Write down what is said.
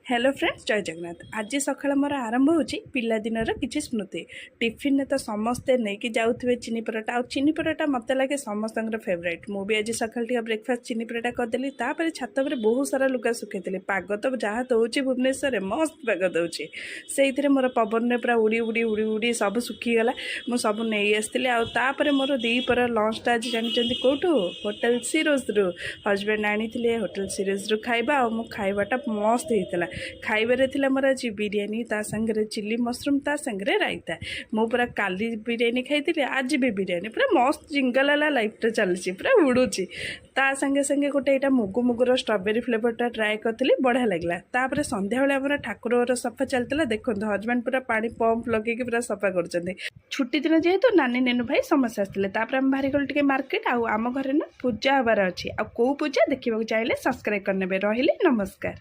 Hello friends, जय जगन्नाथ। आज सकाळ मोर आरंभ होची पिलादिनर किछि स्मृति। टिफिन तो समस्ते नहीं जाऊे चीनी पराठा आ चीनी पराठा मत लगे समस्त फेवरेट। मुझे आज सकाल ब्रेकफास्ट चीनी पराठा करदेली। छात पर बहुत सारा लुगा सुखी पाग तो जहाँ दौर भुवनेश्वर मस्त पाग दौर से मोर पवन पूरा उड़ी उड़ी उड़ी उड़ी सब सुखीगला। मुझे सब नहीं आसती। मोर दीपर लंचटा आज जानते कौटू होटेल सिरोज रु हजबैंड आनी होटेल सिरोज रु खाइबा आ खाइबाटा मस्त होता। खाइबारे थिला मोर आज बिरियानी ता संगे चिली मशरूम ता संगे रायता। मु पूरा काली बिरियानी खाई आज भी बिरियानी पूरा मस्त जिंगलाला लाइफटा चलची पूरा उड़ूची। ता संगे संगे गोटे यहाँ मुगु मुगुर स्ट्रॉबेरी फ्लेवरटा ट्राए करी बढ़िया लगला। तापर संध्या बेले आम ठाकुर सफा चलता। देखो हजबैंड पूरा पानी पंप लगे पूरा सफा कर छुट्टी दिन जेहेतु नानी नेनु भाई समस्या आसते। आम बाहरी गलु टे मार्केट आम घर ना पूजा हबार अच्छी। आ कौ पूजा देखा चाहिए सब्सक्राइब करने। रही नमस्कार।